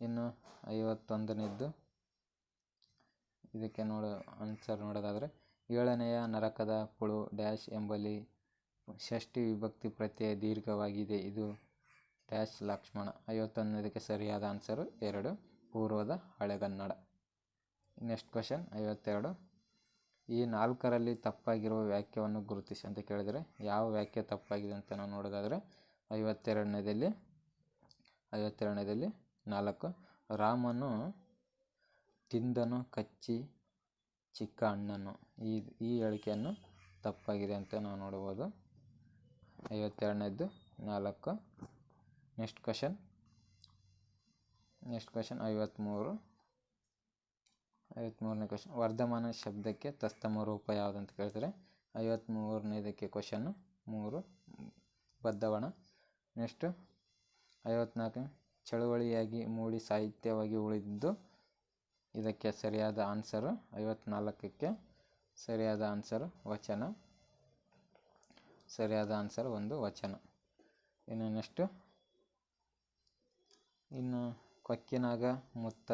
ಇನ್ನು 51ನೇದ್ದು ಇದಕ್ಕೆ ಆನ್ಸರ್ ನೋಡೋದಾದರೆ 7ನೆಯ ನರಕದ ಪುಳು ಡ್ಯಾಶ್ ಎಂಬಲ್ಲಿ ಷಷ್ಠಿ ವಿಭಕ್ತಿ ಪ್ರತ್ಯಯ ದೀರ್ಘವಾಗಿದೆ, ಇದು ಡ್ಯಾಶ್ ಲಕ್ಷ್ಮಣ. 51ನೇದಕ್ಕೆ ಸರಿಯಾದ ಆನ್ಸರು 2 ಪೂರ್ವದ ಹಳೆಗನ್ನಡ. Next question 52. ಈ 4ರಲ್ಲಿ ತಪ್ಪಾಗಿರುವ ವಾಕ್ಯವನ್ನು ಗುರುತಿಸಿ ಅಂತ ಕೇಳಿದರೆ ಯಾವ ವಾಕ್ಯ ತಪ್ಪಾಗಿದೆ ಅಂತ ನಾವು ನೋಡೋದಾದರೆ 52ನೇದಲ್ಲಿ 4 ರಾಮನು ತಿಂದನು ಕಚ್ಚಿ ಚಿಕ್ಕ ಹಣ್ಣನ್ನು, ಈ ಹೇಳಿಕೆಯನ್ನು ತಪ್ಪಾಗಿದೆ ಅಂತ ನಾವು ನೋಡ್ಬೋದು. 52ನೇದ್ದು 4. ನೆಕ್ಸ್ಟ್ ಕ್ವಶನ್ 53ನೇ ಕ್ವಶನ್ ವರ್ಧಮಾನ ಶಬ್ದಕ್ಕೆ ತತ್ಸಮ ರೂಪ ಯಾವುದು ಅಂತ ಕೇಳ್ತಾರೆ. 53ನೇದಕ್ಕೆ ಕ್ವಶನ್ನು 3 ಬದ್ಧವಣ. ನೆಕ್ಸ್ಟ್ 54 ಚಳುವಳಿಯಾಗಿ ಮೂಡಿ ಸಾಹಿತ್ಯವಾಗಿ ಉಳಿದಿದ್ದು, ಇದಕ್ಕೆ ಸರಿಯಾದ ಆನ್ಸರು 54ಕ್ಕೆ ಸರಿಯಾದ ಆನ್ಸರು ವಚನ. ಸರಿಯಾದ ಆನ್ಸರ್ ಒಂದು ವಚನ. ಇನ್ನು ಕೊಕ್ಕಿನಾಗ ಮುತ್ತ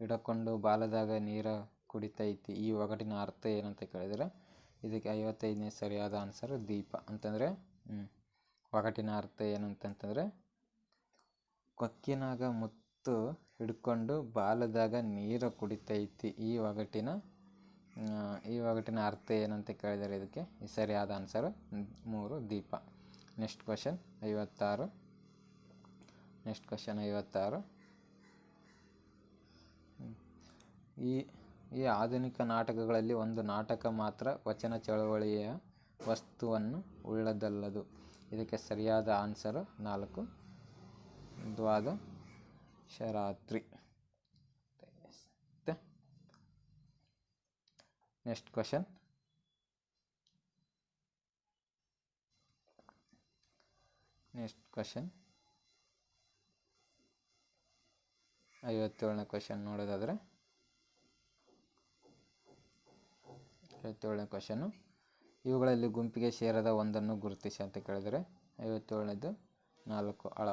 ಹಿಡಕೊಂಡು ಬಾಲದಾಗ ನೀರ ಕುಡಿತೈತಿ, ಈ ಒಗಟಿನ ಅರ್ಥ ಏನಂತ ಕೇಳಿದರೆ ಇದಕ್ಕೆ 55ನೇ ಸರಿಯಾದ ಆನ್ಸರ್ ದೀಪ. ಅಂತಂದರೆ ಒಗಟಿನ ಅರ್ಥ ಏನಂತಂತಂದರೆ ಕೊಕ್ಕಿನಾಗ ಮುತ್ತು ಹಿಡ್ಕೊಂಡು ಬಾಲದಾಗ ನೀರ ಕುಡಿತೈತಿ, ಈ ಒಗಟಿನ ಅರ್ಥ ಏನಂತ ಕೇಳಿದರೆ ಇದಕ್ಕೆ ಸರಿಯಾದ ಆನ್ಸರ್ 3 ದೀಪ. Next question 56. ಈ ಆಧುನಿಕ ನಾಟಕಗಳಲ್ಲಿ ಒಂದು ನಾಟಕ ಮಾತ್ರ ವಚನ ಚಳವಳಿಯ ವಸ್ತುವನ್ನು ಉಳ್ಳದಲ್ಲದು, ಇದಕ್ಕೆ ಸರಿಯಾದ ಆನ್ಸರು 4 ದ್ವಾದಶರಾತ್ರಿ. ನೆಕ್ಸ್ಟ್ ಕ್ವಶನ್ 57ನೇ ಕ್ವಶನ್ ನೋಡೋದಾದರೆ 57ನೇ ಕ್ವಶನ್ನು ಇವುಗಳಲ್ಲಿ ಗುಂಪಿಗೆ ಸೇರದ ಒಂದನ್ನು ಗುರುತಿಸಿ ಅಂತ ಕೇಳಿದರೆ 57ನೇದು 4 ಅಳ.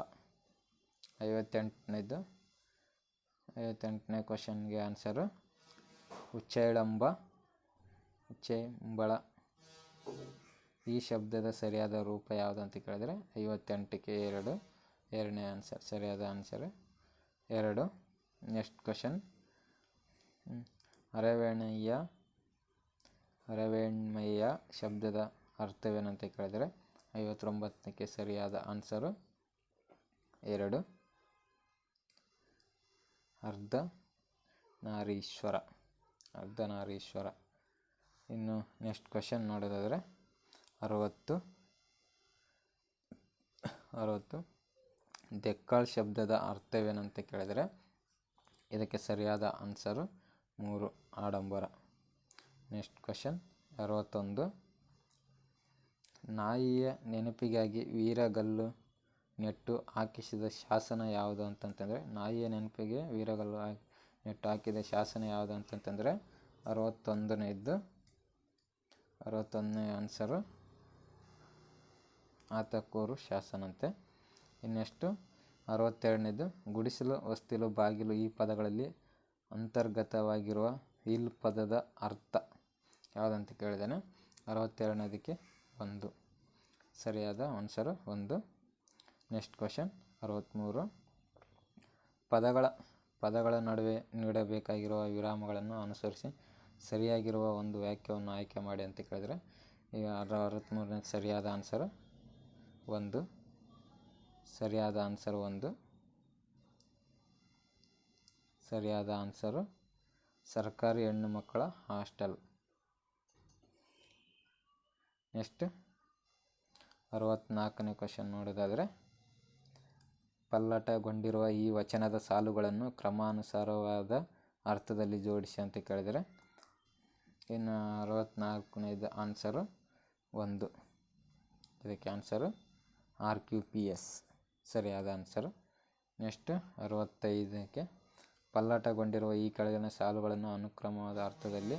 58ನೇ ಕ್ವಶನ್ಗೆ ಆನ್ಸರು ಉಚ್ಚೆಂಬಳ. ಈ ಶಬ್ದದ ಸರಿಯಾದ ರೂಪ ಯಾವುದು ಅಂತ ಕೇಳಿದರೆ 58ಕ್ಕೆ 2 ಎರಡನೇ ಆನ್ಸರ್ ಸರಿಯಾದ ಆನ್ಸರ್ 2. ನೆಕ್ಸ್ಟ್ ಕ್ವಶನ್ ಅರವೇಣ್ಮಯ್ಯ ಶಬ್ದದ ಅರ್ಥವೇನಂತ ಕೇಳಿದರೆ 59ಕ್ಕೆ ಸರಿಯಾದ ಆನ್ಸರು 2 ಅರ್ಧನಾರೀಶ್ವರ. ಇನ್ನು ನೆಕ್ಸ್ಟ್ ಕ್ವಶನ್ ನೋಡೋದಾದರೆ 60 ದೆಕ್ಕಾಳ್ ಶಬ್ದದ ಅರ್ಥವೇನಂತ ಕೇಳಿದರೆ ಇದಕ್ಕೆ ಸರಿಯಾದ ಆನ್ಸರು 3 ಆಡಂಬರ. ನೆಕ್ಸ್ಟ್ ಕ್ವಶನ್ 61 ನಾಯಿಯ ನೆನಪಿಗಾಗಿ ವೀರಗಲ್ಲು ನೆಟ್ಟು ಹಾಕಿಸಿದ ಶಾಸನ ಯಾವುದು ಅಂತಂತಂದರೆ ನಾಯಿಯ ನೆನಪಿಗೆ ವೀರಗಲ್ಲು ನೆಟ್ಟು ಹಾಕಿದ ಶಾಸನ ಯಾವುದು ಅಂತಂತಂದರೆ 61ನೇ ಆನ್ಸರು ಆತಕೂರು ಶಾಸನಂತೆ. ಇನ್ನೆಷ್ಟು 62ನೇದು ಗುಡಿಸಲು ಹೊಸ್ತಿಲು ಬಾಗಿಲು ಈ ಪದಗಳಲ್ಲಿ ಅಂತರ್ಗತವಾಗಿರುವ ಇಲ್ ಪದದ ಅರ್ಥ ಯಾವುದಂತ ಕೇಳಿದ್ದೇನೆ. 62ನೇದಕ್ಕೆ 1 ಸರಿಯಾದ ಆನ್ಸರು 1. ನೆಕ್ಸ್ಟ್ ಕ್ವಶನ್ 63 ಪದಗಳ ನಡುವೆ ನೀಡಬೇಕಾಗಿರುವ ವಿರಾಮಗಳನ್ನು ಅನುಸರಿಸಿ ಸರಿಯಾಗಿರುವ ಒಂದು ವಾಕ್ಯವನ್ನು ಆಯ್ಕೆ ಮಾಡಿ ಅಂತ ಕೇಳಿದರೆ ಈಗ 63ನೇ ಸರಿಯಾದ ಆನ್ಸರು 1 ಸರಿಯಾದ ಆನ್ಸರ್ 1 ಸರಿಯಾದ ಆನ್ಸರು ಸರ್ಕಾರಿ ಹೆಣ್ಣು ಮಕ್ಕಳ ಹಾಸ್ಟೆಲ್. ನೆಕ್ಸ್ಟ್ 64ನೇ ಕ್ವಶನ್ ನೋಡೋದಾದರೆ ಪಲ್ಲಟಗೊಂಡಿರುವ ಈ ವಚನದ ಸಾಲುಗಳನ್ನು ಕ್ರಮಾನುಸಾರವಾದ ಅರ್ಥದಲ್ಲಿ ಜೋಡಿಸಿ ಅಂತ ಕೇಳಿದರೆ ಇನ್ನು 64ನೇದು ಆನ್ಸರು 1 ಇದಕ್ಕೆ ಆನ್ಸರು RQPS ಸರಿಯಾದ ಆನ್ಸರು. ನೆಕ್ಸ್ಟ್ 65ಕ್ಕೆ ಪಲ್ಲಟಗೊಂಡಿರುವ ಈ ಕೆಳಗಿನ ಸಾಲುಗಳನ್ನು ಅನುಕ್ರಮವಾದ ಅರ್ಥದಲ್ಲಿ,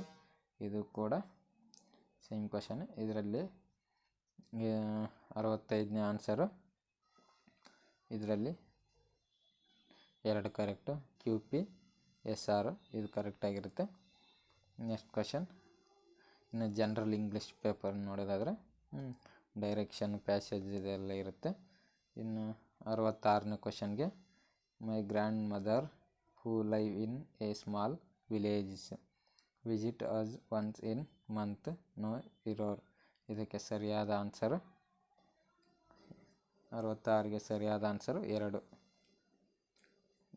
ಇದು ಕೂಡ ಸೇಮ್ ಕ್ವಶನ್. ಇದರಲ್ಲಿ 65ನೇ ಆನ್ಸರು ಇದರಲ್ಲಿ 2 ಕರೆಕ್ಟು. QPSR ಇದು ಕರೆಕ್ಟಾಗಿರುತ್ತೆ. ನೆಕ್ಸ್ಟ್ ಕ್ವಶನ್, ಇನ್ನು ಜನರಲ್ ಇಂಗ್ಲೀಷ್ ಪೇಪರ್ ನೋಡೋದಾದರೆ ಡೈರೆಕ್ಷನ್, ಪ್ಯಾಸೇಜ್ ಇದೆಲ್ಲ ಇರುತ್ತೆ. ಇನ್ನು 66ನೇ ಕ್ವಶನ್ಗೆ, my grandmother who live in a small village visit us once in month no error. ಇದಕ್ಕೆ ಸರಿಯಾದ ಆನ್ಸರು 66ಗೆ ಸರಿಯಾದ ಆನ್ಸರು 2.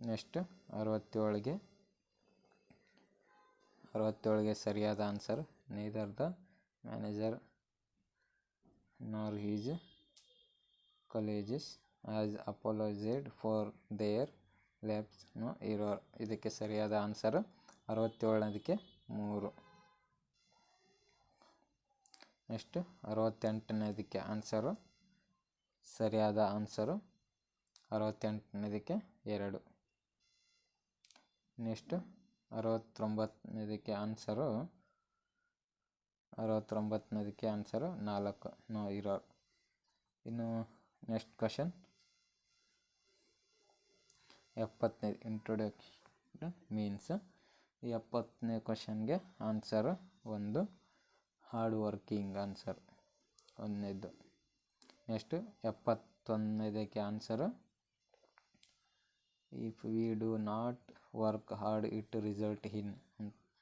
ನೆಕ್ಸ್ಟ್ 67ಗೆ ಸರಿಯಾದ ಆನ್ಸರ್, ನೈದರ್ ದ ಮ್ಯಾನೇಜರ್ ನಾರ್ he's colleagues has apologized for their lapse no error. ಇದಕ್ಕೆ ಸರಿಯಾದ answer 67ನೇದಕ್ಕೆ 3. Next 68ನೇದಕ್ಕೆ answer, ಸರಿಯಾದ ಆನ್ಸರು 68ನೇದಕ್ಕೆ 2. ನೆಕ್ಸ್ಟ್ 69ನೇದಕ್ಕೆ ಆನ್ಸರು 4 ನೋ ಇರೋರ್. ಇನ್ನು ನೆಕ್ಸ್ಟ್ ಕ್ವಶನ್ 70ನೇ ಇಂಟ್ರೊಡಕ್ಷನ್ ಮೀನ್ಸ್. ಈ 70ನೇ ಕ್ವಶನ್ಗೆ ಆನ್ಸರು 1 ಹಾರ್ಡ್ ವರ್ಕಿಂಗ್ ಆನ್ಸರ್ 1ನೇದು. ನೆಕ್ಸ್ಟ್ 71ನೇದಕ್ಕೆ answer, if we do not work hard it result in.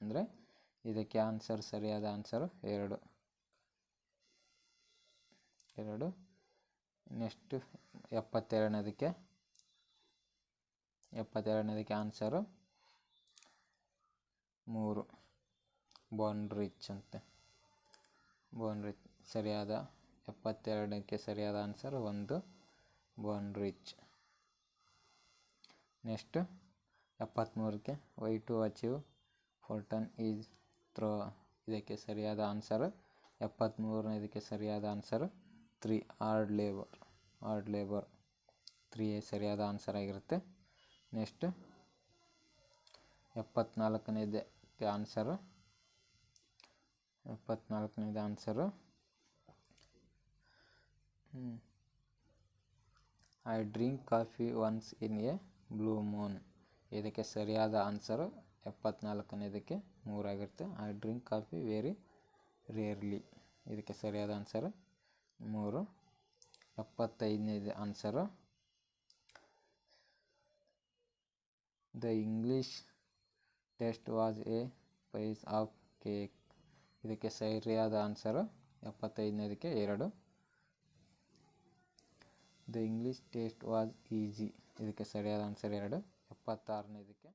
ಅಂದರೆ ಇದಕ್ಕೆ ಆನ್ಸರ್, ಸರಿಯಾದ ಆನ್ಸರು 2. ನೆಕ್ಸ್ಟ್ 72ನೇದಕ್ಕೆ ಆನ್ಸರು 3 ಬೋರ್ನ್ ರಿಚ್ ಅಂತೆ. ಬೋರ್ನ್ ರಿಚ್ ಸರಿಯಾದ 72ಕ್ಕೆ ಸರಿಯಾದ answer 1 born rich. Next 73ಕ್ಕೆ why to achieve fortune is through. ಇದಕ್ಕೆ ಸರಿಯಾದ ಆನ್ಸರ್ 73ನೇದಕ್ಕೆ ಸರಿಯಾದ ಆನ್ಸರ್ 3 ಹಾರ್ಡ್ ಲೇಬರ್ 3 ಸರಿಯಾದ ಆನ್ಸರ್ ಆಗಿರುತ್ತೆ. ನೆಕ್ಸ್ಟ್ 74ನೇದಕ್ಕೆ answer I drink coffee once in a blue moon. ಇದಕ್ಕೆ ಸರಿಯಾದ ಆನ್ಸರು 74ನೇದಕ್ಕೆ 3 ಆಗಿರುತ್ತೆ. I drink coffee very rarely. ಇದಕ್ಕೆ ಸರಿಯಾದ ಆನ್ಸರು 3. 75ನೇದು answer, the English test was a piece of cake. ಇದಕ್ಕೆ ಸರಿಯಾದ ಆನ್ಸರು 75ನೇದಕ್ಕೆ 2. The English test was easy. ಇದಕ್ಕೆ ಸರಿಯಾದ ಆನ್ಸರ್ 2. 76ನೇದಕ್ಕೆ